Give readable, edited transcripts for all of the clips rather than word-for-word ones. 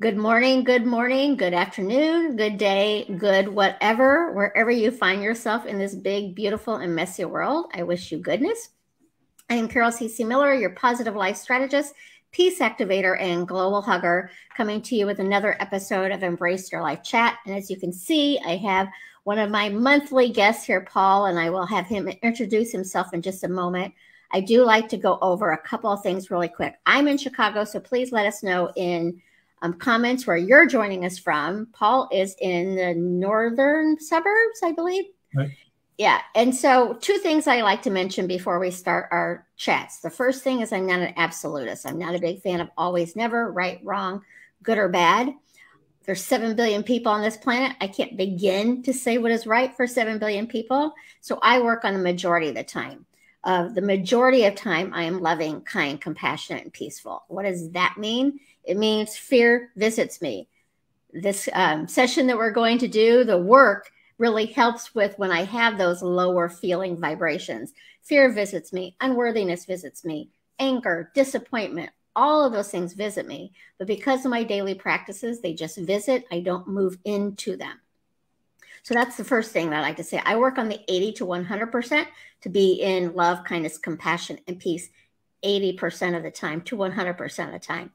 good morning, good afternoon, good day, good whatever, wherever you find yourself in this big, beautiful, and messy world. I wish you goodness. I am Carol C.C. Miller, your positive life strategist, peace activator, and global hugger, coming to you with another episode of Embrace Your Life Chat. And as you can see, I have one of my monthly guests here, Paul, and I will have him introduce himself in just a moment. I do like to go over a couple of things really quick. I'm in Chicago, so please let us know in comments where you're joining us from. Paul is in the northern suburbs, I believe. Right. Yeah. And so two things I like to mention before we start our chats. The first thing is I'm not an absolutist. I'm not a big fan of always, never, right, wrong, good or bad. There's 7 billion people on this planet. I can't begin to say what is right for 7 billion people. So I work on the majority of the time. The majority of time, I am loving, kind, compassionate, and peaceful. What does that mean? It means fear visits me. This session that we're going to do, the work, really helps with when I have those lower feeling vibrations. Fear visits me, unworthiness visits me, anger, disappointment, all of those things visit me. But because of my daily practices, they just visit. I don't move into them. So that's the first thing that I like to say. I work on the 80 to 100% to be in love, kindness, compassion, and peace 80% of the time to 100% of the time.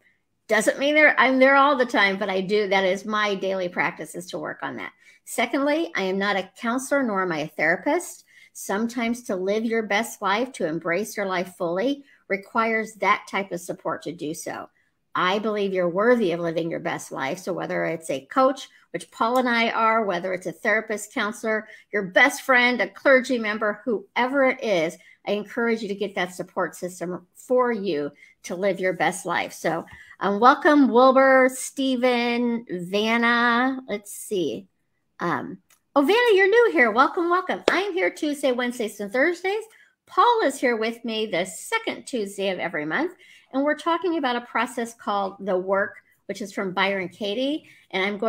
Doesn't mean I'm there all the time, but I do. That is my daily practice, is to work on that. Secondly, I am not a counselor, nor am I a therapist. Sometimes to live your best life, to embrace your life fully, requires that type of support to do so. I believe you're worthy of living your best life. So whether it's a coach, which Paul and I are, whether it's a therapist, counselor, your best friend, a clergy member, whoever it is, I encourage you to get that support system for you to live your best life. So welcome, Wilbur, Stephen, Vanna. Let's see. Vanna, you're new here. Welcome, welcome. I'm here Tuesday, Wednesdays, and Thursdays. Paul is here with me the second Tuesday of every month. And we're talking about a process called The Work, which is from Byron Katie. And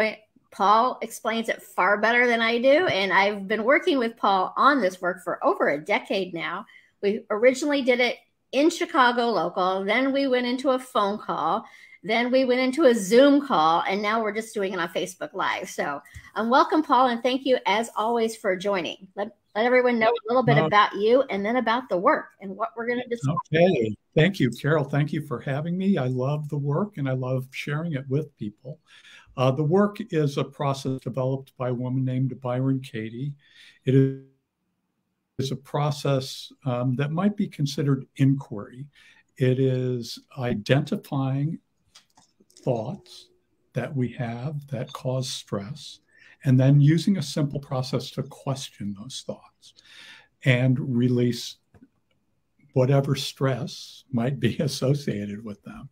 Paul explains it far better than I do. And I've been working with Paul on this work for over a decade now. We originally did it in Chicago local. Then we went into a phone call. Then we went into a Zoom call. And now we're just doing it on Facebook Live. So welcome, Paul. And thank you, as always, for joining. Let everyone know a little bit about you and then about the work and what we're going to discuss. Okay. Thank you, Carol. Thank you for having me. I love the work and I love sharing it with people. The work is a process developed by a woman named Byron Katie. It is a process that might be considered inquiry. It is identifying thoughts that we have that cause stress, and then using a simple process to question those thoughts and release whatever stress might be associated with them.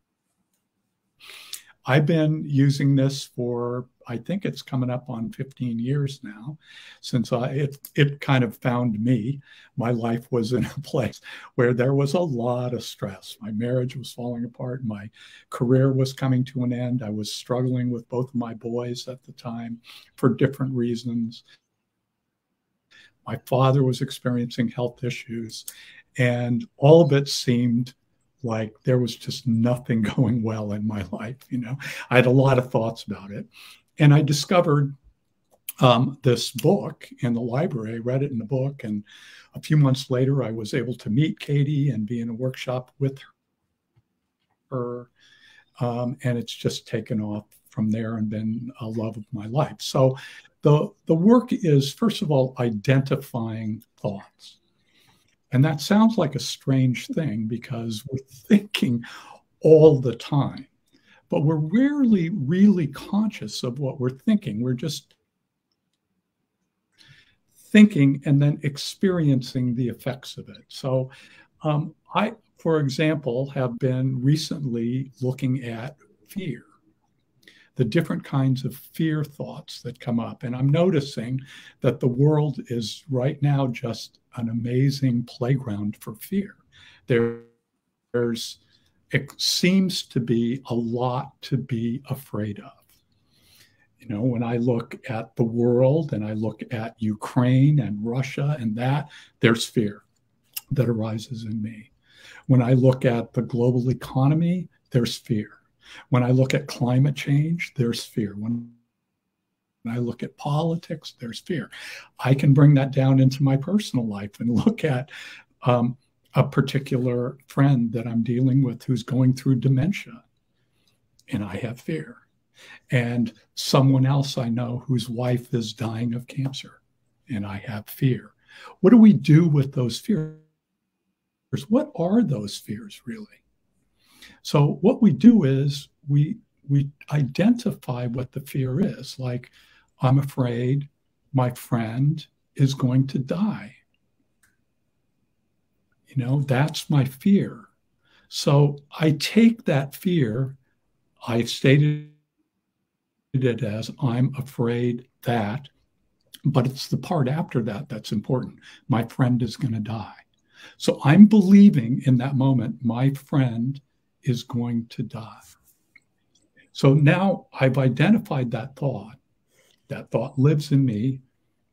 I've been using this for, I think it's coming up on 15 years now, since it kind of found me. My life was in a place where there was a lot of stress. My marriage was falling apart. My career was coming to an end. I was struggling with both of my boys at the time for different reasons. My father was experiencing health issues, and all of it seemed like there was just nothing going well in my life. I had a lot of thoughts about it. And I discovered this book in the library. I read it in the book. And a few months later, I was able to meet Katie and be in a workshop with her. And it's just taken off from there and been a love of my life. So the work is, first of all, identifying thoughts. And that sounds like a strange thing because we're thinking all the time, but we're rarely really conscious of what we're thinking. We're just thinking and then experiencing the effects of it. So I, for example, have been recently looking at fear, the different kinds of fear thoughts that come up. And I'm noticing that the world is right now just an amazing playground for fear. It seems to be a lot to be afraid of. When I look at the world and I look at Ukraine and Russia and that, there's fear that arises in me. When I look at the global economy, there's fear. When I look at climate change, there's fear. When I look at politics, there's fear. I can bring that down into my personal life and look at a particular friend that I'm dealing with who's going through dementia, and I have fear. And someone else I know whose wife is dying of cancer, and I have fear. What do we do with those fears? What are those fears really? So what we do is we identify what the fear is. Like, I'm afraid my friend is going to die. You know, that's my fear. So I take that fear, I stated it as I'm afraid that, but it's the part after that that's important. My friend is going to die. So I'm believing in that moment, my friend is going to die. So now I've identified that thought. That thought lives in me.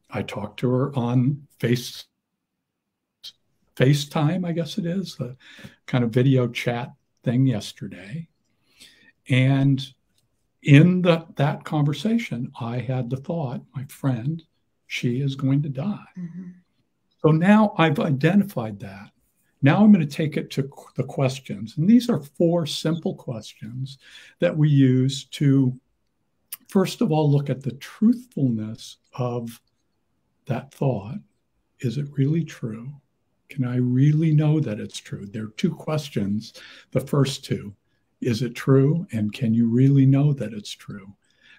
I talk to her on FaceTime, I guess it is, the kind of video chat thing yesterday. And in that conversation, I had the thought, my friend, she is going to die. Mm-hmm. So now I've identified that. Now I'm going to take it to the questions. And these are 4 simple questions that we use to, first of all, look at the truthfulness of that thought. Is it really true? Can I really know that it's true? There are 2 questions. The first 2, is it true? And can you really know that it's true?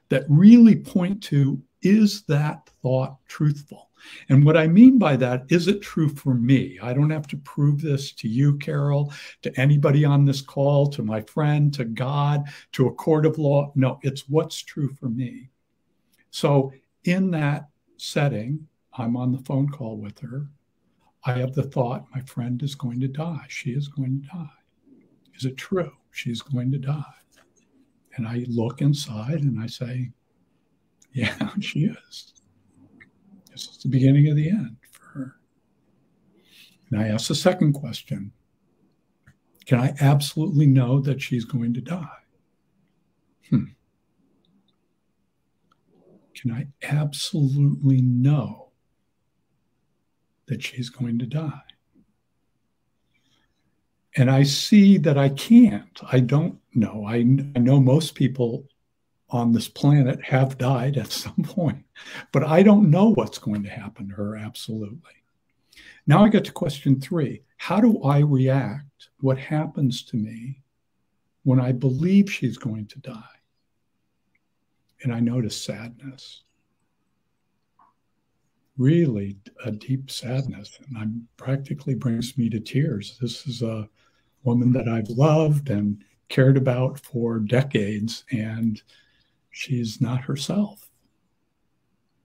That really point to, is that thought truthful? And what I mean by that, is it true for me? I don't have to prove this to you, Carol, to anybody on this call, to my friend, to God, to a court of law. No, it's what's true for me. So in that setting, I'm on the phone call with her. I have the thought, my friend is going to die. She is going to die. Is it true? She's going to die. And I look inside and I say, yeah, she is. This is the beginning of the end for her. And I ask the second question. Can I absolutely know that she's going to die? Can I absolutely know that she's going to die? And I see that I can't. I don't know. I know most people on this planet have died at some point, but I don't know what's going to happen to her absolutely. Now I get to question 3. How do I react? What happens to me when I believe she's going to die? And I notice sadness. Really a deep sadness, and practically brings me to tears. This is a woman that I've loved and cared about for decades, and she's not herself.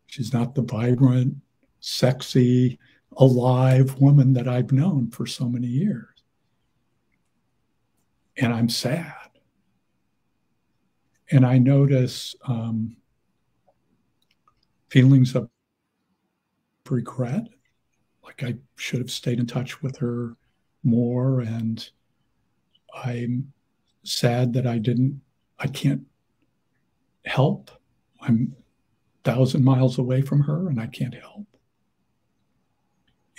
She's not the vibrant, sexy, alive woman that I've known for so many years. And I'm sad. And I notice feelings of regret, like I should have stayed in touch with her more, and I'm sad that I can't help. I'm 1,000 miles away from her and I can't help.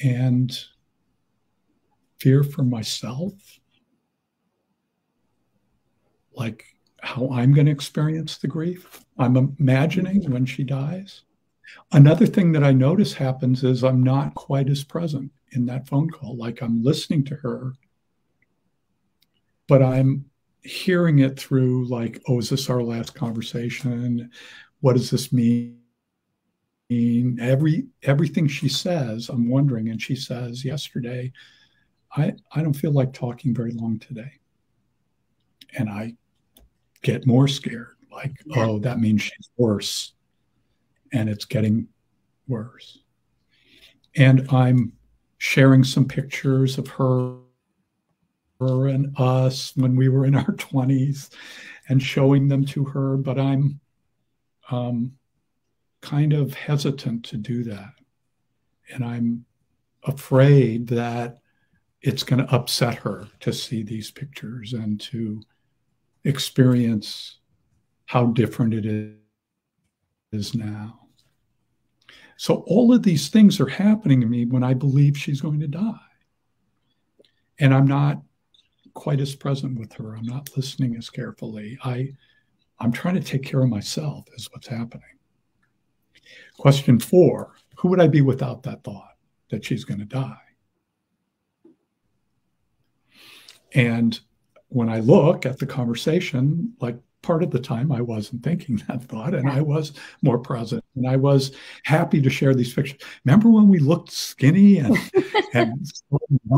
And fear for myself, like how I'm going to experience the grief. I'm imagining when she dies. Another thing that I notice happens is I'm not quite as present in that phone call. Like, I'm listening to her, but I'm hearing it through like, oh, is this our last conversation? What does this mean? Everything she says, I'm wondering. And she says yesterday, I don't feel like talking very long today. And I get more scared, like, oh, that means she's worse. And it's getting worse. And I'm sharing some pictures of her and us when we were in our 20s and showing them to her, but I'm kind of hesitant to do that. And I'm afraid that it's going to upset her to see these pictures and experience how different it is now. So all of these things are happening to me when I believe she's going to die. And I'm not quite as present with her. I'm not listening as carefully. I'm trying to take care of myself is what's happening. Question 4, who would I be without that thought that she's going to die? And when I look at the conversation, like part of the time I wasn't thinking that thought, and I was more present, and I was happy to share these pictures. Remember when we looked skinny and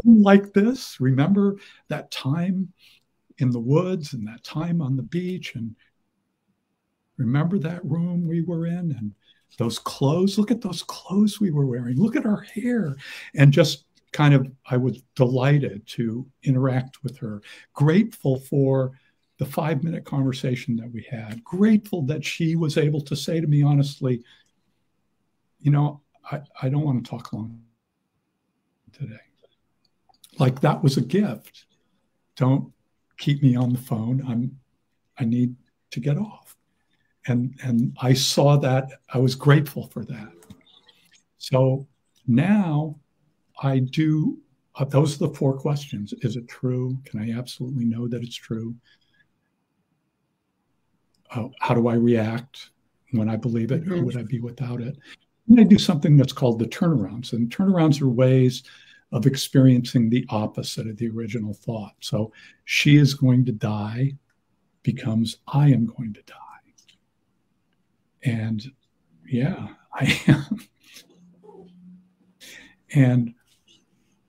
like this? Remember that time in the woods and that time on the beach? And remember that room we were in and those clothes? Look at those clothes we were wearing. Look at our hair. And just kind of, I was delighted to interact with her, grateful for the 5-minute conversation that we had, grateful that she was able to say to me honestly, you know, I don't want to talk long today. Like that was a gift. Don't keep me on the phone. I need to get off. And I saw that. I was grateful for that. So now I do, those are the 4 questions. Is it true? Can I absolutely know that it's true? How do I react when I believe it? Who would I be without it? And I do something that's called the turnarounds. And turnarounds are ways of experiencing the opposite of the original thought. So she is going to die becomes I am going to die. And yeah, I am.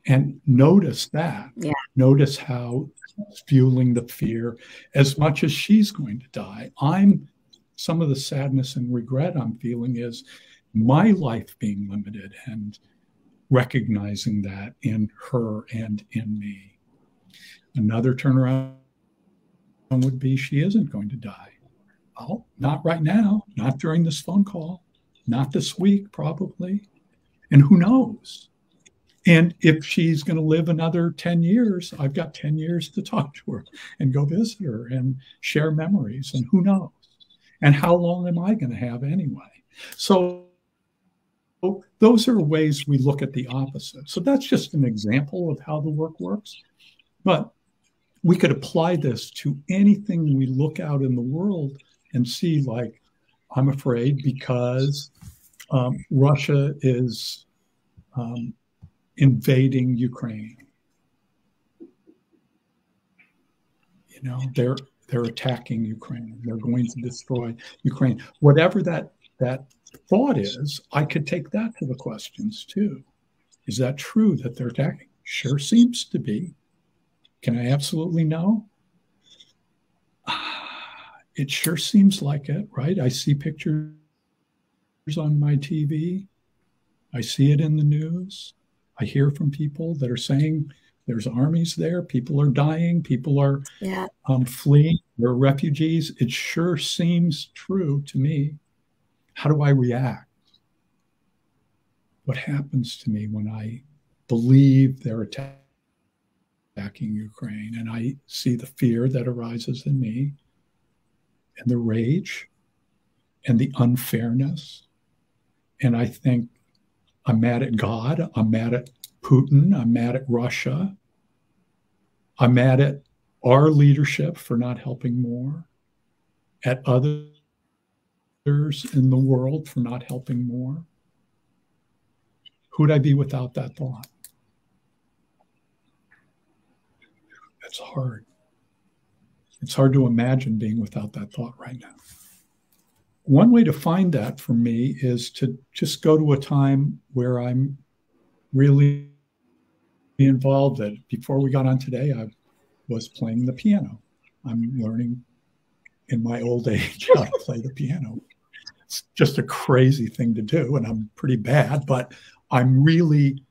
And notice that. Yeah. Notice how it's fueling the fear as much as she's going to die. Some of the sadness and regret I'm feeling is my life being limited and recognizing that in her and in me. Another turnaround would be she isn't going to die. Oh, not right now, not during this phone call, not this week, probably. And who knows? And if she's going to live another 10 years, I've got 10 years to talk to her and go visit her and share memories. And who knows? And how long am I going to have anyway? So those are ways we look at the opposite. So that's just an example of how the work works. But we could apply this to anything we look out in the world and see, like, I'm afraid because Russia is invading Ukraine. You know, they're attacking Ukraine. They're going to destroy Ukraine. Whatever that thought is, I could take that to the questions too. Is that true that they're attacking? Sure seems to be. Can I absolutely know? It sure seems like it, right? I see pictures on my TV. I see it in the news. I hear from people that are saying there's armies there. People are dying. People are fleeing. They're refugees. It sure seems true to me. How do I react? What happens to me when I believe they're attacking Ukraine and I see the fear that arises in me and the rage and the unfairness? And I think I'm mad at God. I'm mad at Putin. I'm mad at Russia. I'm mad at our leadership for not helping more, at others in the world for not helping more. Who'd I be without that thought? That's hard. It's hard to imagine being without that thought right now. One way to find that for me is to just go to a time where I'm really involved. That before we got on today, I was playing the piano. I'm learning in my old age how to play the piano. It's just a crazy thing to do, and I'm pretty bad, but I'm really,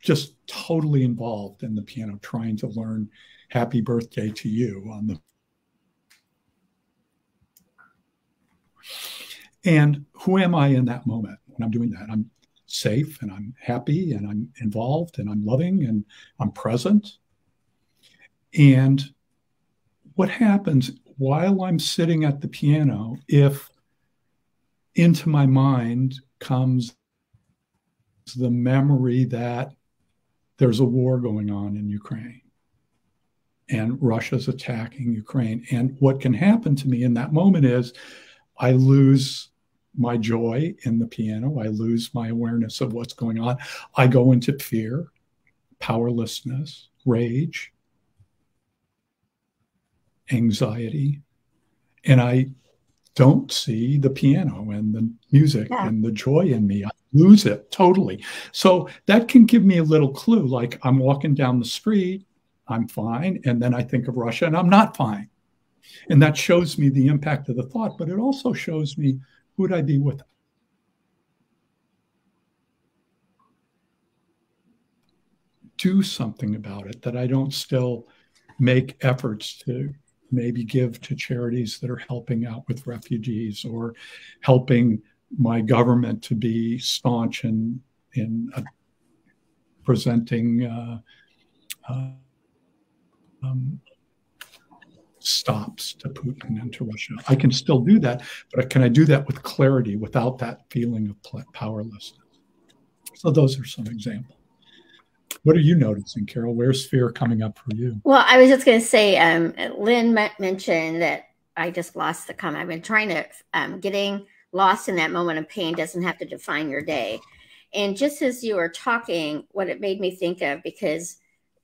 just totally involved in the piano, trying to learn Happy Birthday to You on the. And who am I in that moment when I'm doing that? I'm safe and I'm happy and I'm involved and I'm loving and I'm present. And what happens while I'm sitting at the piano if into my mind comes the memory that there's a war going on in Ukraine and Russia's attacking Ukraine. And what can happen to me in that moment is I lose my joy in the piano. I lose my awareness of what's going on. I go into fear, powerlessness, rage, anxiety, and I don't see the piano and the music and the joy in me. I lose it totally. So that can give me a little clue, like I'm walking down the street, I'm fine, and then I think of Russia and I'm not fine. And that shows me the impact of the thought, but it also shows me who would I be with? Do something about it, that I don't still make efforts to maybe give to charities that are helping out with refugees or helping my government to be staunch in presenting stops to Putin and to Russia. I can still do that, but can I do that with clarity without that feeling of powerlessness? So those are some examples. What are you noticing, Carol? Where's fear coming up for you? Well, I was just going to say, Lynn mentioned that I just lost the comment. I've been trying to, getting lost in that moment of pain doesn't have to define your day. And just as you were talking, what it made me think of, because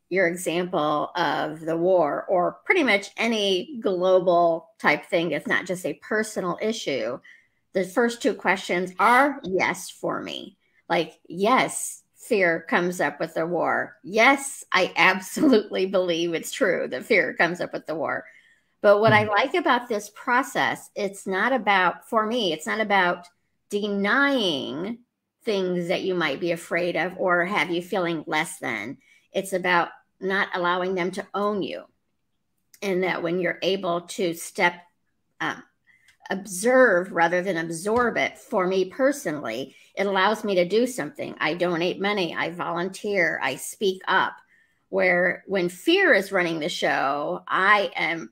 your example of the war or pretty much any global type thing, it's not just a personal issue. The first two questions are yes for me. Like, yes, fear comes up with the war. Yes, I absolutely believe it's true that fear comes up with the war. But what I like about this process, it's not about, for me, it's not about denying things that you might be afraid of or have you feeling less than. It's about not allowing them to own you. And that when you're able to observe rather than absorb it, for me personally, it allows me to do something. I donate money, I volunteer, I speak up. Where when fear is running the show, I'm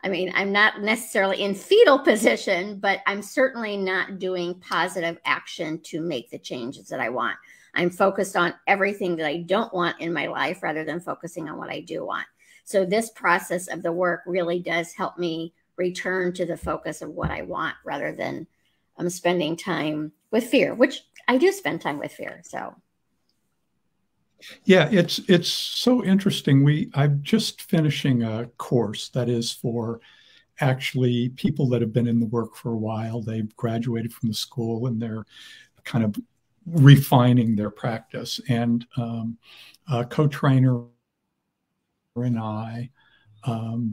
not necessarily in fetal position, but I'm certainly not doing positive action to make the changes that I want. I'm focused on everything that I don't want in my life rather than focusing on what I do want. So this process of the work really does help me return to the focus of what I want rather than spending time with fear, which I do spend time with fear. So. Yeah, it's so interesting. I'm just finishing a course that is for actually people that have been in the work for a while. They've graduated from the school and they're kind of refining their practice. And a co-trainer and I,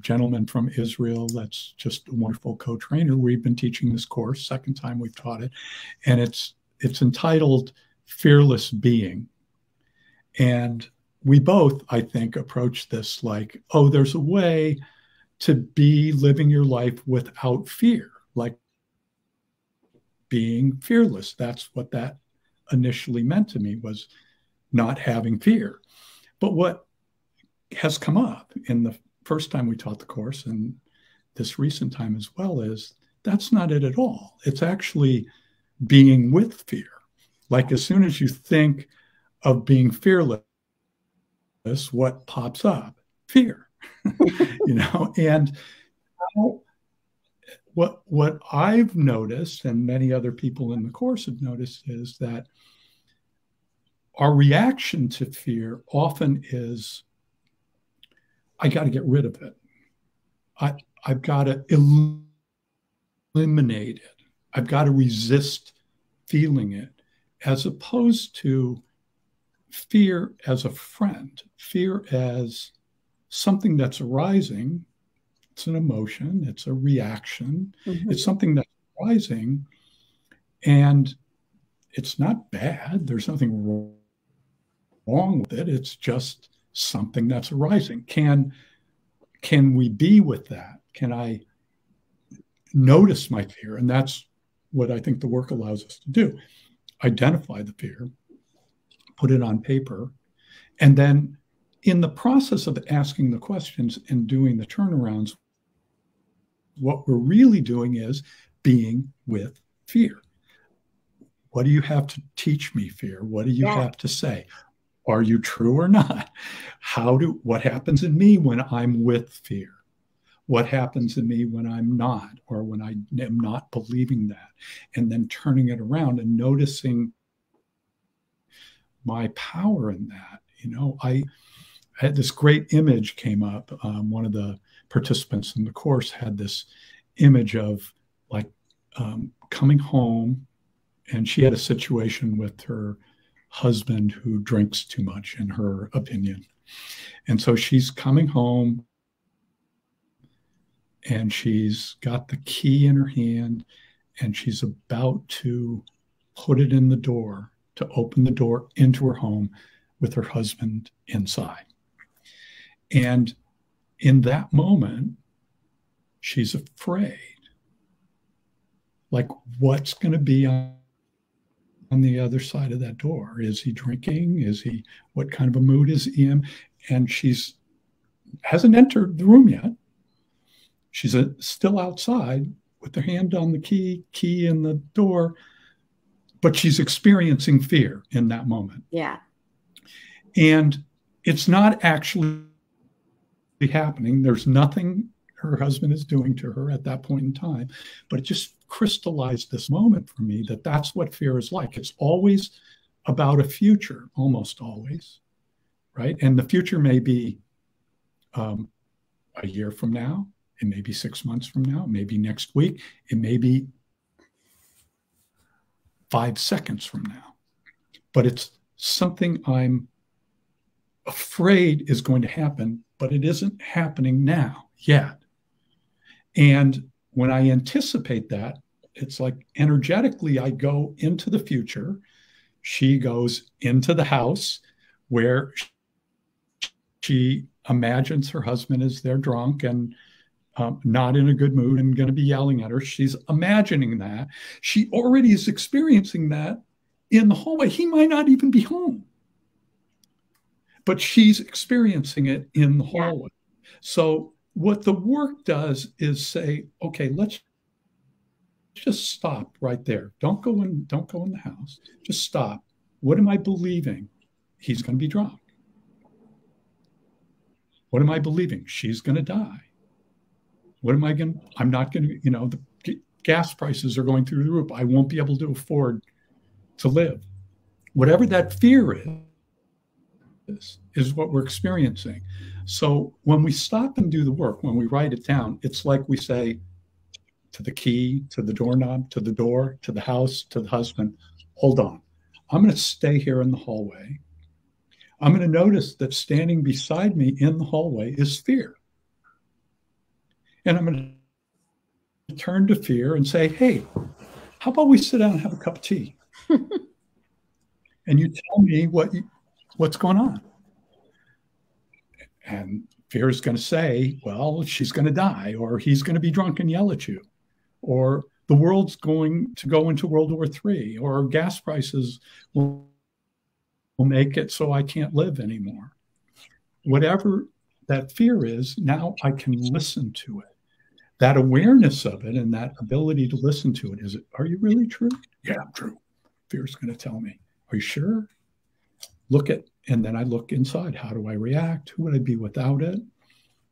gentleman from Israel, that's just a wonderful co-trainer. We've been teaching this course, second time we've taught it, and it's entitled Fearless Being. And we both, I think, approach this like, oh, there's a way to be living your life without fear, like being fearless. That's what that initially meant to me, was not having fear. But what has come up in the first time we taught the course and this recent time as well is that's not it at all. It's actually being with fear. Like as soon as you think of being fearless, what pops up? Fear. And what I've noticed, and many other people in the course have noticed, is that our reaction to fear often is, I got to get rid of it. I've got to eliminate it. I've got to resist feeling it, as opposed to fear as a friend, fear as something that's arising. It's an emotion, it's a reaction, it's something that's arising, and it's not bad. There's nothing wrong with it. It's just something that's arising. Can we be with that? Can I notice my fear? And that's what I think the work allows us to do. Identify the fear, put it on paper, and then in the process of asking the questions and doing the turnarounds, what we're really doing is being with fear. What do you have to teach me, fear? What do you Yeah. have to say? Are you true or not? What happens in me when I'm with fear? What happens in me when I'm not, or when I am not believing that? And then turning it around and noticing my power in that. I had this great image came up. One of the participants in the course had this image of like coming home, and she had a situation with her husband who drinks too much, in her opinion. And so she's coming home, and she's got the key in her hand, and she's about to put it in the door to open the door into her home with her husband inside. And in that moment, she's afraid. Like, what's going to be on the other side of that door? Is he drinking? What kind of a mood is he in? And hasn't entered the room yet. She's still outside with her hand on the key in the door, but she's experiencing fear in that moment. Yeah. And it's not actually happening. There's nothing her husband is doing to her at that point in time, but it just crystallized this moment for me that that's what fear is like. It's always about a future, almost always, right? And the future may be a year from now. It may be 6 months from now. It may be next week. It may be 5 seconds from now. But it's something I'm afraid is going to happen, but it isn't happening now yet. And when I anticipate that, it's like energetically I go into the future. She goes into the house where she imagines her husband is there drunk and not in a good mood and going to be yelling at her. She's imagining that. She already is experiencing that in the hallway. He might not even be home, but she's experiencing it in the hallway. Yeah. So what the work does is say, okay, let's just stop right there. Don't go in the house. Just stop. What am I believing? He's going to be drunk. What am I believing? She's going to die. What am I going to, I'm not going to, the gas prices are going through the roof. I won't be able to afford to live. Whatever that fear is what we're experiencing. So when we stop and do the work, when we write it down, it's like we say to the key, to the doorknob, to the door, to the house, to the husband, hold on. I'm going to stay here in the hallway. I'm going to notice that standing beside me in the hallway is fear. And I'm going to turn to fear and say, hey, how about we sit down and have a cup of tea? And you tell me what's going on. And fear is going to say, well, she's going to die, or he's going to be drunk and yell at you, or the world's going to go into World War III, or gas prices will make it so I can't live anymore. Whatever that fear is, now I can listen to it. That awareness of it and that ability to listen to it, are you really true? Yeah, I'm true. Fear's going to tell me. Are you sure? And then I look inside. How do I react? Who would I be without it?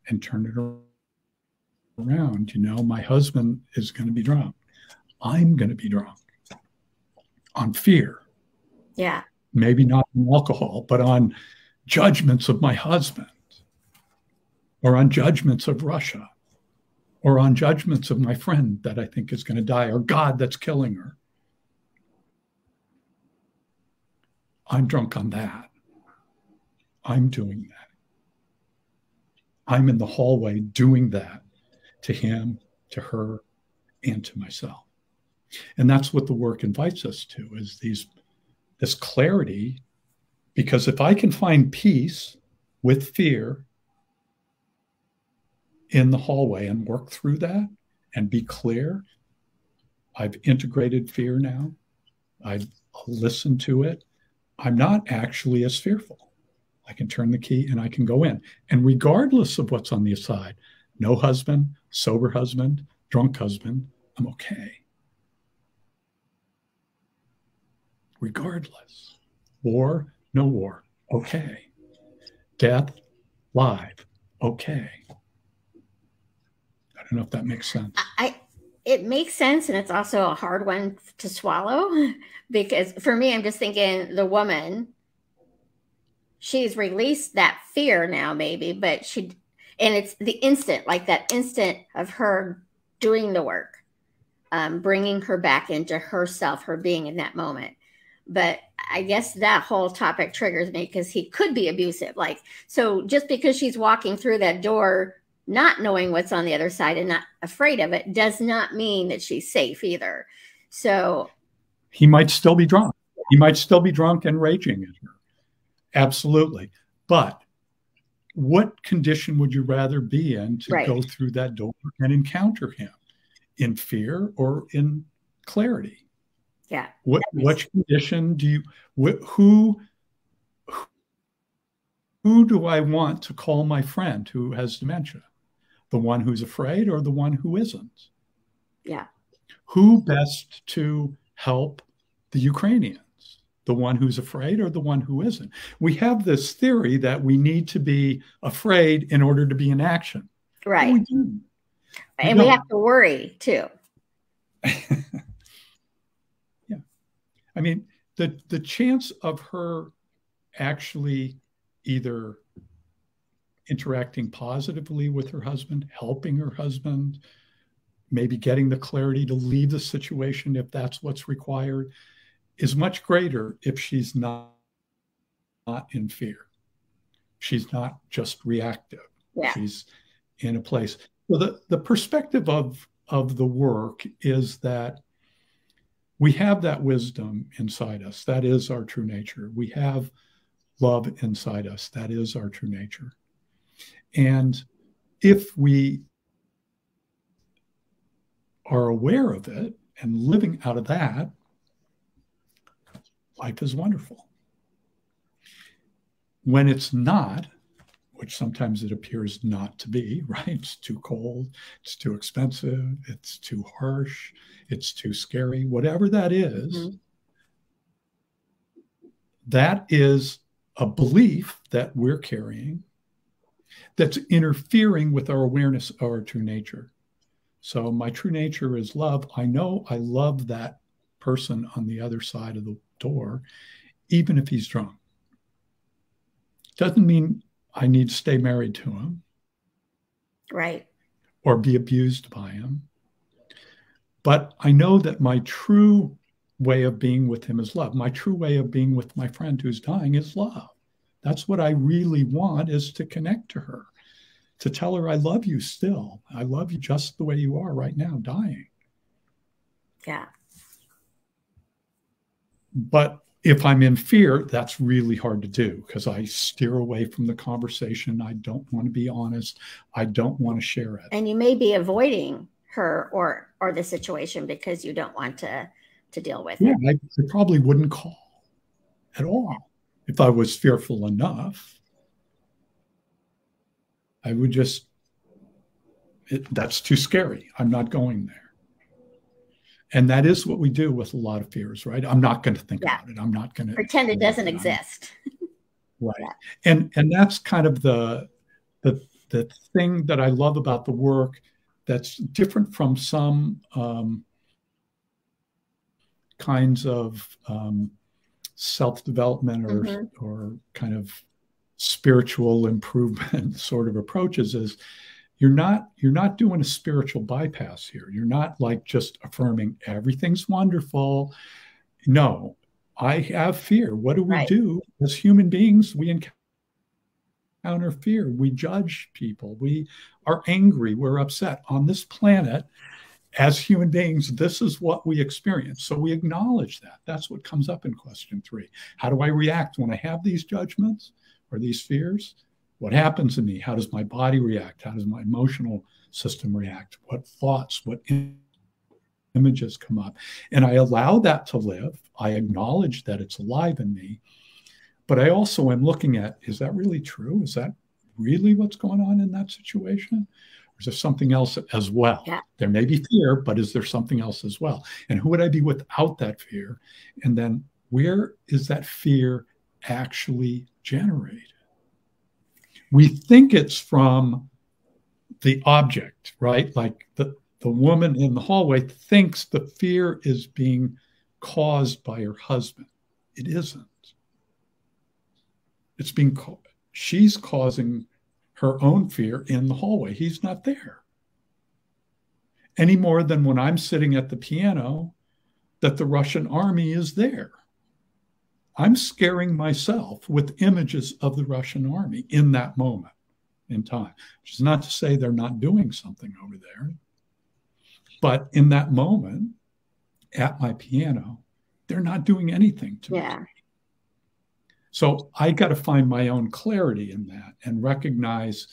And turn it around. My husband is going to be drunk. I'm going to be drunk on fear. Yeah. Maybe not on alcohol, but on judgments of my husband, or on judgments of Russia, or on judgments of my friend that I think is going to die, or God that's killing her. I'm drunk on that. I'm doing that. I'm in the hallway doing that to him, to her, and to myself. And that's what the work invites us to, is this clarity. Because if I can find peace with fear in the hallway and work through that and be clear, I've integrated fear now. I've listened to it. I'm not actually as fearful. I can turn the key and I can go in. And regardless of what's on the side, no husband, sober husband, drunk husband, I'm okay. Regardless. War, no war, okay. Death, live, okay. I don't know if that makes sense. It makes sense, and it's also a hard one to swallow because for me, I'm just thinking the woman, she's released that fear now, maybe, but and it's the instant, like that instant of her doing the work, bringing her back into herself, her being in that moment. But I guess that whole topic triggers me because he could be abusive. Like, so just because she's walking through that door, not knowing what's on the other side and not afraid of it, does not mean that she's safe either. So he might still be drunk. He might still be drunk and raging at her. Absolutely. But what condition would you rather be in to go through that door and encounter him? In fear or in clarity? Yeah. Which condition do you, who do I want to call my friend who has dementia? The one who's afraid or the one who isn't? Yeah. Who best to help the Ukrainians? The one who's afraid or the one who isn't? We have this theory that we need to be afraid in order to be in action. Right. We do. And we have to worry too. Yeah. I mean, the chance of her actually either interacting positively with her husband, helping her husband, maybe getting the clarity to leave the situation if that's what's required, is much greater if she's not in fear. She's not just reactive. Yeah. She's in a place. So the perspective of the work is that we have that wisdom inside us. That is our true nature. We have love inside us. That is our true nature. And if we are aware of it and living out of that, life is wonderful. When it's not, which sometimes it appears not to be, right? It's too cold, it's too expensive, it's too harsh, it's too scary, whatever that is, that is a belief that we're carrying that's interfering with our awareness of our true nature. So my true nature is love. I know I love that person on the other side of the door, even if he's drunk. Doesn't mean I need to stay married to him. Right. Or be abused by him. But I know that my true way of being with him is love. My true way of being with my friend who's dying is love. That's what I really want, is to connect to her, to tell her I love you still. I love you just the way you are right now, dying. Yeah. But if I'm in fear, that's really hard to do because I steer away from the conversation. I don't want to be honest. I don't want to share it. And you may be avoiding her or the situation because you don't want to deal with it. I probably wouldn't call at all if I was fearful enough. I would just, that's too scary. I'm not going there. And that is what we do with a lot of fears, right? I'm not going to think about it. I'm not going to pretend it doesn't exist. Right. And that's kind of the thing that I love about the work that's different from some kinds of self-development or kind of spiritual improvement sort of approaches is you're not doing a spiritual bypass here. You're not like just affirming everything's wonderful. No, I have fear. What do we do as human beings? We encounter fear. We judge people. We are angry. We're upset. On this planet, as human beings, this is what we experience. So we acknowledge that. That's what comes up in question 3. How do I react when I have these judgments or these fears? What happens to me? How does my body react? How does my emotional system react? What thoughts, what images come up? And I allow that to live. I acknowledge that it's alive in me. But I also am looking at, is that really true? Is that really what's going on in that situation? Or Is there something else as well? Yeah. There may be fear, but is there something else as well? And who would I be without that fear? And then where is that fear actually generated? We think it's from the object, right? Like the woman in the hallway thinks the fear is being caused by her husband. It isn't. It's being she's causing her own fear in the hallway. He's not there. Any more than when I'm sitting at the piano, that the Russian army is there. I'm scaring myself with images of the Russian army in that moment in time, which is not to say they're not doing something over there. But in that moment, at my piano, they're not doing anything to me. So I got to find my own clarity in that and recognize,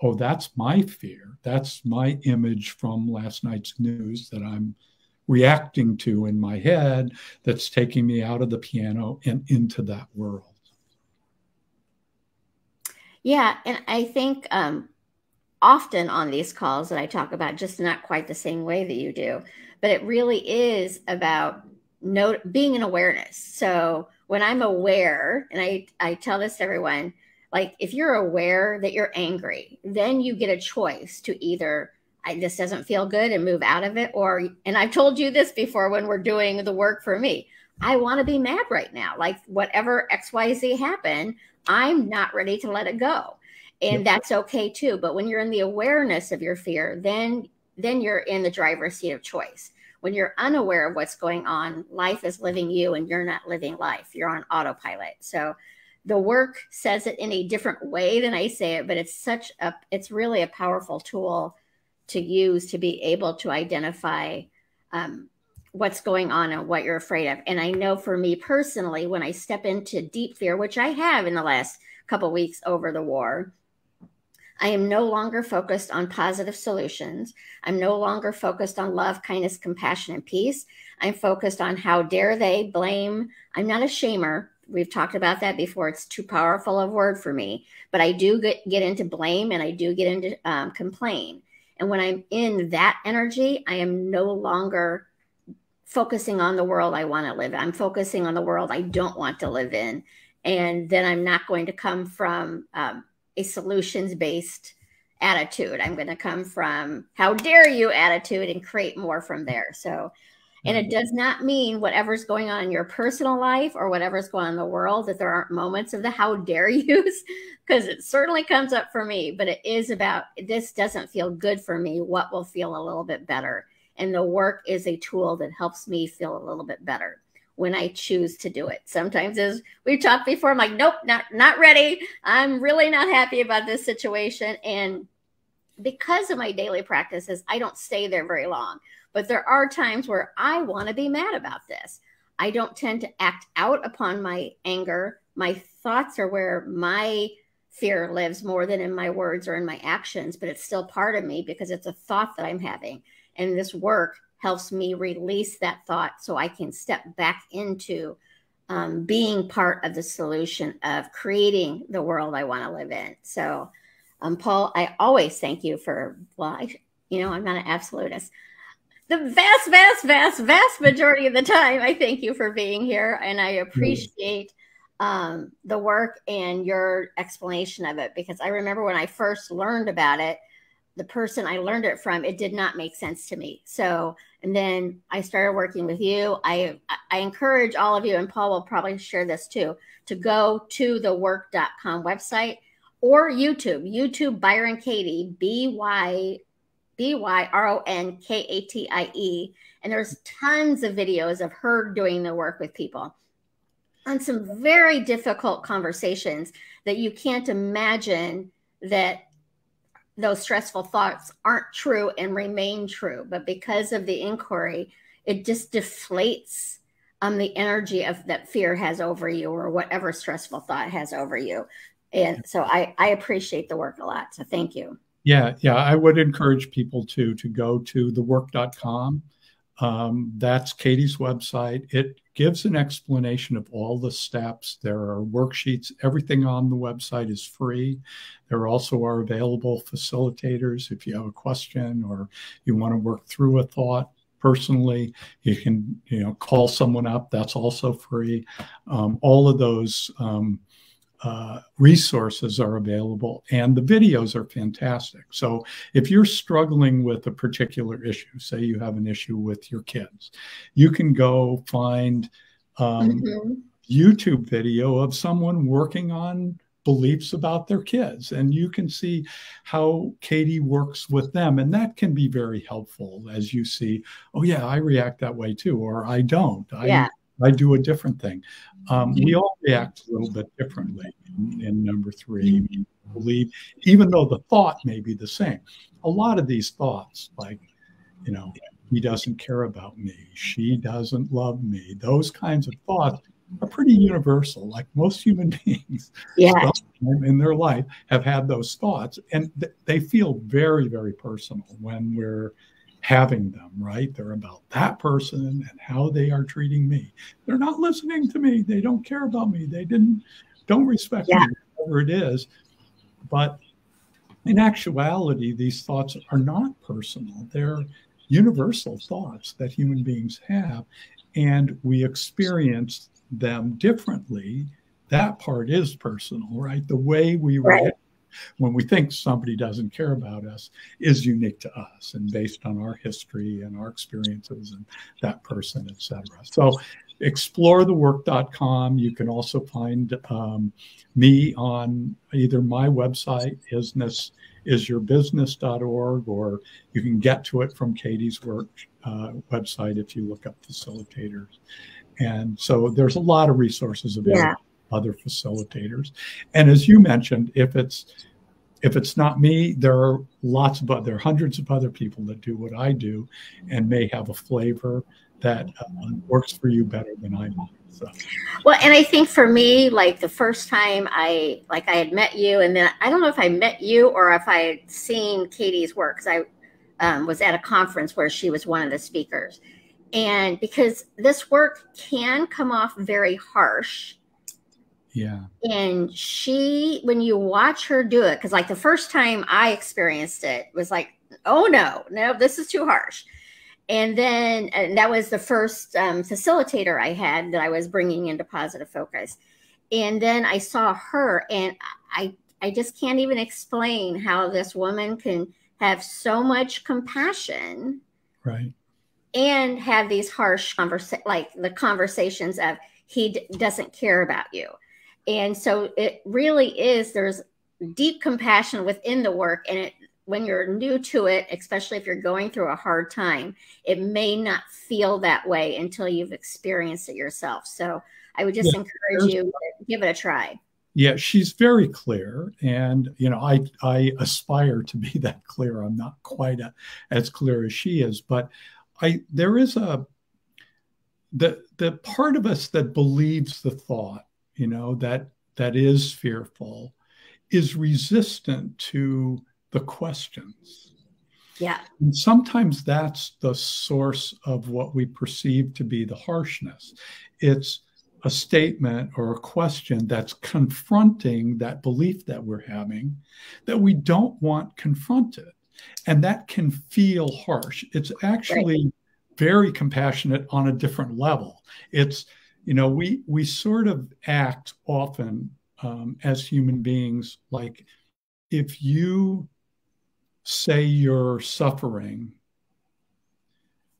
oh, that's my fear. That's my image from last night's news that I'm reacting to in my head that's taking me out of the piano and into that world. Yeah, and I think often on these calls that I talk about, just not quite the same way that you do, but it really is about being in awareness. So when I'm aware, and I tell this to everyone, like if you're aware that you're angry, then you get a choice to either this doesn't feel good and move out of it, or, and I've told you this before when we're doing the work for me, I want to be mad right now. Like whatever XYZ happened, I'm not ready to let it go. And that's okay too. But when you're in the awareness of your fear, then you're in the driver's seat of choice. When you're unaware of what's going on, life is living you and you're not living life. You're on autopilot. So the work says it in a different way than I say it, but it's really a powerful tool to use to be able to identify what's going on and what you're afraid of. And I know for me personally, when I step into deep fear, which I have in the last couple of weeks over the war, I am no longer focused on positive solutions. I'm no longer focused on love, kindness, compassion, and peace. I'm focused on how dare they blame. I'm not a shamer. We've talked about that before. It's too powerful a word for me. But I do get into blame and I do get into complain. And when I'm in that energy, I am no longer focusing on the world I want to live in. I'm focusing on the world I don't want to live in. And then I'm not going to come from a solutions-based attitude. I'm going to come from how dare you attitude and create more from there. So, and it does not mean whatever's going on in your personal life or whatever's going on in the world that there aren't moments of the how dare yous, because it certainly comes up for me, but it is about this doesn't feel good for me. What will feel a little bit better? And the work is a tool that helps me feel a little bit better when I choose to do it. Sometimes, as we've talked before, I'm like, nope, not ready. I'm really not happy about this situation. And because of my daily practices, I don't stay there very long. But there are times where I want to be mad about this. I don't tend to act out upon my anger. My thoughts are where my fear lives more than in my words or in my actions, but it's still part of me because it's a thought that I'm having. And this work helps me release that thought so I can step back into being part of the solution of creating the world I want to live in. So, Paul, I always thank you for, I'm not an absolutist. The vast majority of the time, I thank you for being here. And I appreciate the work and your explanation of it, because I remember when I first learned about it, the person I learned it from, it did not make sense to me. So, and then I started working with you. I encourage all of you, and Paul will probably share this too, to go to the work.com website or YouTube Byron Katie, BYRONKATIE. And there's tons of videos of her doing the work with people on some very difficult conversations that you can't imagine that those stressful thoughts aren't true and remain true. But because of the inquiry, it just deflates the energy of that fear has over you or whatever stressful thought has over you. And so I appreciate the work a lot. So thank you. Yeah. I would encourage people to go to thework.com. That's Katie's website. It gives an explanation of all the steps. There are worksheets. Everything on the website is free. There also are available facilitators. If you have a question or you want to work through a thought personally, you can, call someone up. That's also free. All of those resources are available, and the videos are fantastic. So if you're struggling with a particular issue, say you have an issue with your kids, you can go find YouTube video of someone working on beliefs about their kids, and you can see how Katie works with them, and that can be very helpful as you see, oh yeah, I react that way too, or I don't. I do a different thing. We all react a little bit differently in number 3. We believe, even though the thought may be the same, a lot of these thoughts, like, he doesn't care about me, she doesn't love me, those kinds of thoughts are pretty universal. Like most human beings in their life have had those thoughts, and they feel very, very personal when we're having them, right? They're about that person and how they are treating me. They're not listening to me. They don't care about me. They don't respect me, whatever it is. But in actuality, these thoughts are not personal. They're universal thoughts that human beings have, and we experience them differently. That part is personal, right? The way we react when we think somebody doesn't care about us is unique to us and based on our history and our experiences and that person, etc. So explorethework.com. You can also find me on either my website, isyourbusiness.org, or you can get to it from Katie's work website if you look up facilitators. And so there's a lot of resources available. Other facilitators. And as you mentioned, if it's not me, there are hundreds of other people that do what I do and may have a flavor that works for you better than I do. So. Well, and I think for me, like the first time I had met you, and then I don't know if I met you or if I had seen Katie's work, because I was at a conference where she was one of the speakers. And because this work can come off very harsh. Yeah. And when you watch her do it, because like the first time I experienced it was like, oh no, this is too harsh. And that was the first facilitator I had that I was bringing into positive focus. And then I saw her, and I just can't even explain how this woman can have so much compassion, right, and have these harsh conversations of he doesn't care about you. And so it really is, there's deep compassion within the work. And when you're new to it, especially if you're going through a hard time, it may not feel that way until you've experienced it yourself. So I would just encourage you to give it a try. Yeah, she's very clear. And, I aspire to be that clear. I'm not quite as clear as she is, but there is the part of us that believes the thought, that is fearful, is resistant to the questions. Yeah. And sometimes that's the source of what we perceive to be the harshness. It's a statement or a question that's confronting that belief that we're having that we don't want confronted. And that can feel harsh. It's actually very compassionate on a different level. It's, we sort of act often as human beings like, if you say you're suffering,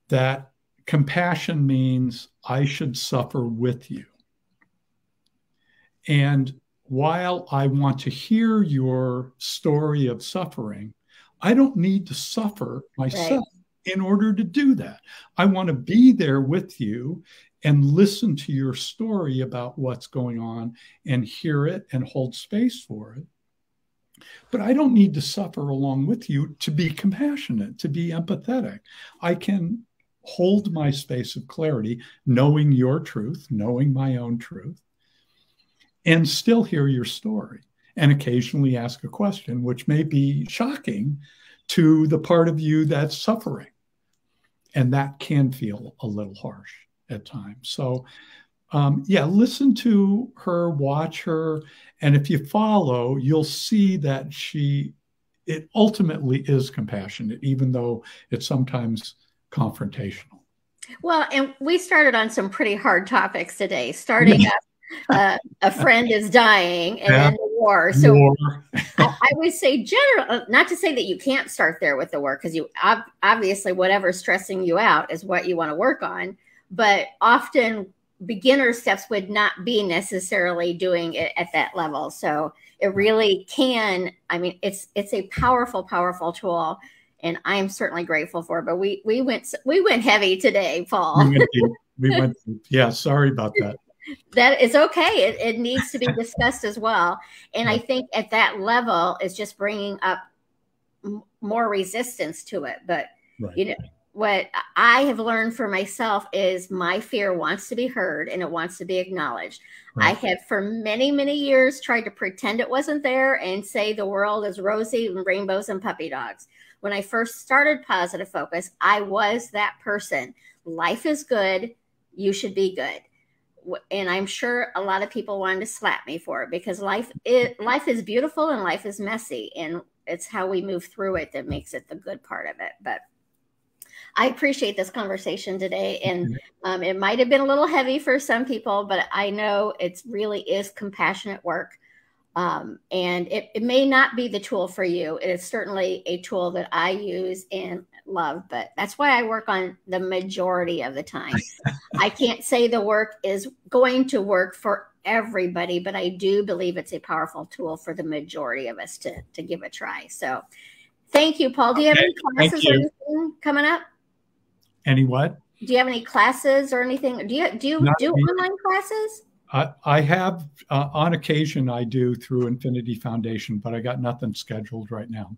that compassion means I should suffer with you. And while I want to hear your story of suffering, I don't need to suffer myself in order to do that. I want to be there with you and listen to your story about what's going on and hear it and hold space for it. But I don't need to suffer along with you to be compassionate, to be empathetic. I can hold my space of clarity, knowing your truth, knowing my own truth, and still hear your story and occasionally ask a question, which may be shocking to the part of you that's suffering. And that can feel a little harsh at times. So, yeah, listen to her, watch her. And if you follow, you'll see that it ultimately is compassionate, even though it's sometimes confrontational. Well, and we started on some pretty hard topics today, starting a friend is dying and then the war. So I would say not to say that you can't start there with the work, because you obviously whatever's stressing you out is what you want to work on. But often beginner steps would not be necessarily doing it at that level. So it really can. I mean, it's a powerful, powerful tool, and I am certainly grateful for it. But we went heavy today, Paul. We went. Yeah, sorry about that. That is okay. It needs to be discussed as well. And I think at that level, it's just bringing up more resistance to it. But, you know, what I have learned for myself is my fear wants to be heard and it wants to be acknowledged. I have for many, many years tried to pretend it wasn't there and say the world is rosy and rainbows and puppy dogs. When I first started Positive Focus, I was that person. Life is good. You should be good. And I'm sure a lot of people wanted to slap me for it, because life is beautiful and life is messy, and it's how we move through it that makes it the good part of it. But I appreciate this conversation today, and it might have been a little heavy for some people, but I know it really is compassionate work. And it may not be the tool for you. It is certainly a tool that I use and love, but that's why I work on the majority of the time. I can't say the work is going to work for everybody, but I do believe it's a powerful tool for the majority of us to give a try. So thank you, Paul. Do you have any classes or anything coming up? Any what? Do you have any classes or anything? Do you do online classes? I have, on occasion, I do through Infinity Foundation, but I got nothing scheduled right now.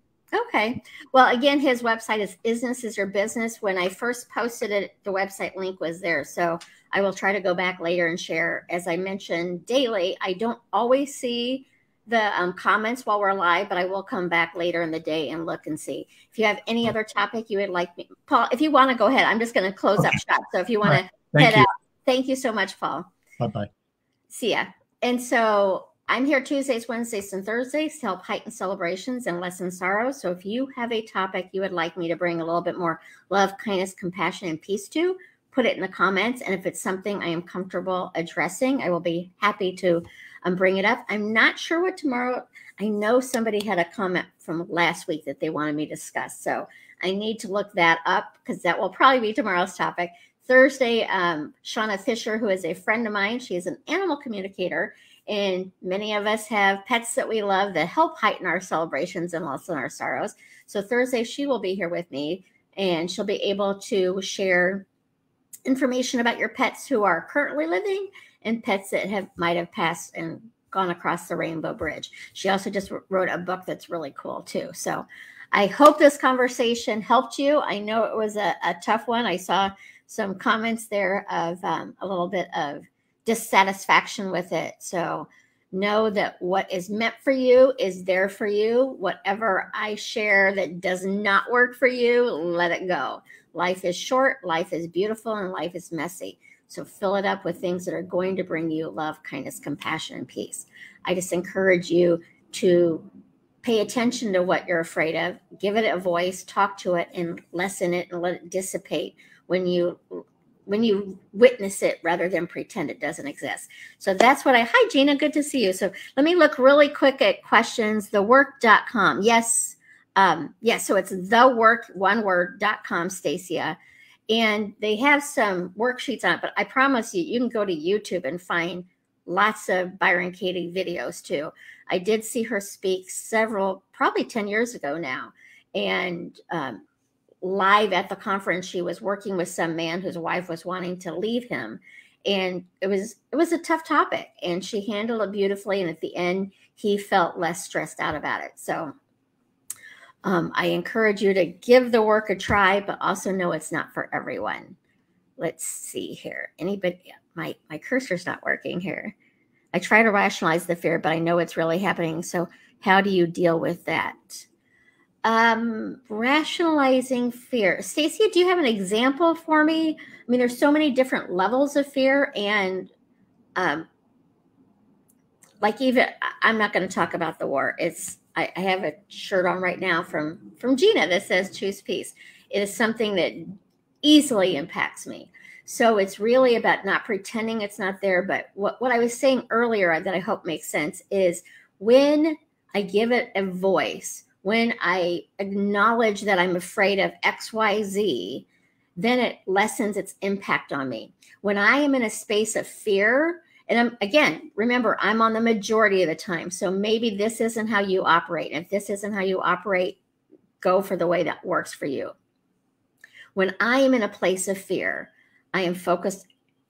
Okay. Well, again, his website is Business is Your Business. When I first posted it, the website link was there. So I will try to go back later and share. As I mentioned daily, I don't always see the comments while we're live, but I will come back later in the day and look and see. If you have any other topic you would like me, Paul, if you want to go ahead, I'm just going to close up shop. So if you want to head out, thank you so much, Paul. Bye-bye. See ya. And so I'm here Tuesdays, Wednesdays, and Thursdays to help heighten celebrations and lessen sorrow. So if you have a topic you would like me to bring a little bit more love, kindness, compassion, and peace to, put it in the comments. And if it's something I am comfortable addressing, I will be happy to bring it up. I'm not sure what tomorrow. I know somebody had a comment from last week that they wanted me to discuss. So I need to look that up, because that will probably be tomorrow's topic. Thursday, Shauna Fisher, who is a friend of mine, she is an animal communicator. And many of us have pets that we love that help heighten our celebrations and lessen our sorrows. So Thursday, she will be here with me, and she'll be able to share information about your pets who are currently living and pets that might have passed and gone across the Rainbow Bridge. She also just wrote a book that's really cool too. So I hope this conversation helped you. I know it was a tough one. I saw some comments there of a little bit of dissatisfaction with it. So know that what is meant for you is there for you. Whatever I share that does not work for you, let it go. Life is short, life is beautiful, and life is messy. So fill it up with things that are going to bring you love, kindness, compassion, and peace. I just encourage you to pay attention to what you're afraid of, give it a voice, talk to it, and lessen it and let it dissipate when you witness it, rather than pretend it doesn't exist. So that's what hi, Gina, good to see you. So let me look really quick at questions, thework.com. Yes. So it's thework.com, Stacia. And they have some worksheets on it, but I promise you can go to YouTube and find lots of Byron Katie videos too. I did see her speak probably 10 years ago now. And, live at the conference, she was working with some man whose wife was wanting to leave him, and it was a tough topic, and she handled it beautifully, and at the end he felt less stressed out about it. So I encourage you to give the work a try, but also know it's not for everyone. Let's see here. Anybody? My cursor's not working here. I try to rationalize the fear, but I know it's really happening. So how do you deal with that? Rationalizing fear. Stacy, do you have an example for me? I mean, there's so many different levels of fear, and like, even I'm not going to talk about the war. I have a shirt on right now from Gina that says choose peace. It is something that easily impacts me. So it's really about not pretending it's not there. But what I was saying earlier that I hope makes sense is when I give it a voice, when I acknowledge that I'm afraid of XYZ, then it lessens its impact on me. When I am in a space of fear, and again, remember, I'm on the majority of the time. So maybe this isn't how you operate. If this isn't how you operate, go for the way that works for you. When I am in a place of fear, I am focused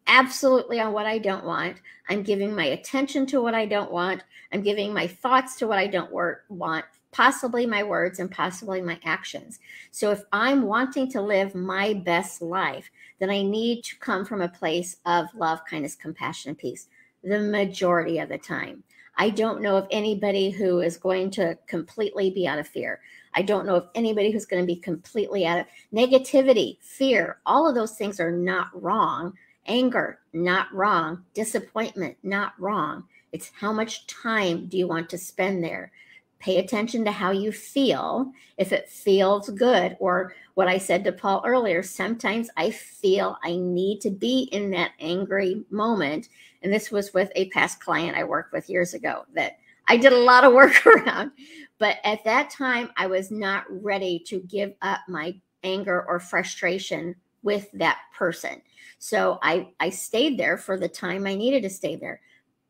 absolutely on what I don't want. I'm giving my attention to what I don't want. I'm giving my thoughts to what I don't want, possibly my words and possibly my actions. So if I'm wanting to live my best life, then I need to come from a place of love, kindness, compassion, and peace the majority of the time. I don't know of anybody who is going to completely be out of fear. I don't know of anybody who's going to be completely out of negativity, fear. All of those things are not wrong. Anger, not wrong. Disappointment, not wrong. It's how much time do you want to spend there? Pay attention to how you feel. If it feels good, or what I said to Paul earlier, sometimes I feel I need to be in that angry moment. And this was with a past client I worked with years ago that I did a lot of work around. But at that time, I was not ready to give up my anger or frustration with that person. So I stayed there for the time I needed to stay there.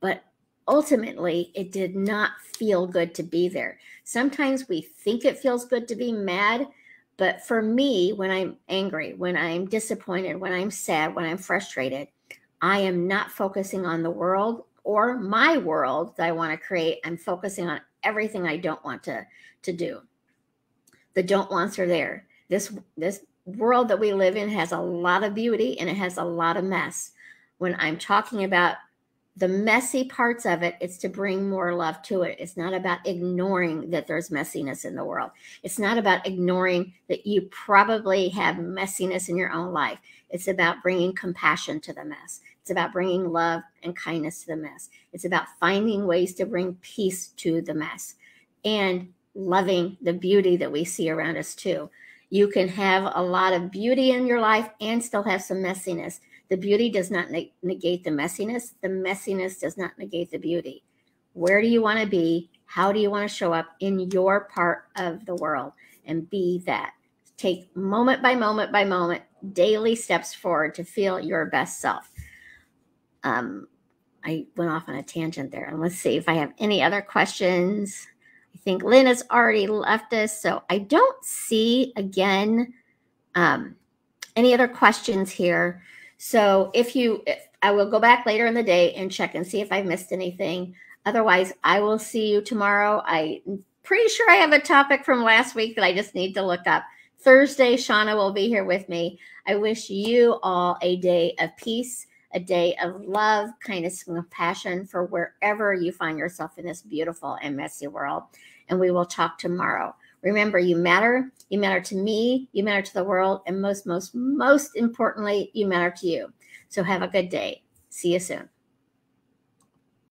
But ultimately, it did not feel good to be there. Sometimes we think it feels good to be mad, but for me, when I'm angry, when I'm disappointed, when I'm sad, when I'm frustrated, I am not focusing on the world or my world that I want to create. I'm focusing on everything I don't want to do. The don't wants are there. This world that we live in has a lot of beauty and it has a lot of mess. When I'm talking about the messy parts of it, it's to bring more love to it. It's not about ignoring that there's messiness in the world. It's not about ignoring that you probably have messiness in your own life. It's about bringing compassion to the mess. It's about bringing love and kindness to the mess. It's about finding ways to bring peace to the mess and loving the beauty that we see around us too. You can have a lot of beauty in your life and still have some messiness. The beauty does not negate the messiness. The messiness does not negate the beauty. Where do you want to be? How do you want to show up in your part of the world? And be that. Take moment by moment by moment, daily steps forward to feel your best self. I went off on a tangent there. And let's see if I have any other questions. I think Lynn has already left us. So I don't see, again, any other questions here. So if I will go back later in the day and check and see if I missed anything. Otherwise, I will see you tomorrow. I'm pretty sure I have a topic from last week that I just need to look up. Thursday, Shauna will be here with me. I wish you all a day of peace, a day of love, kindness, and compassion for wherever you find yourself in this beautiful and messy world. And we will talk tomorrow. Remember, you matter. You matter to me. You matter to the world. And most importantly, you matter to you. So have a good day. See you soon.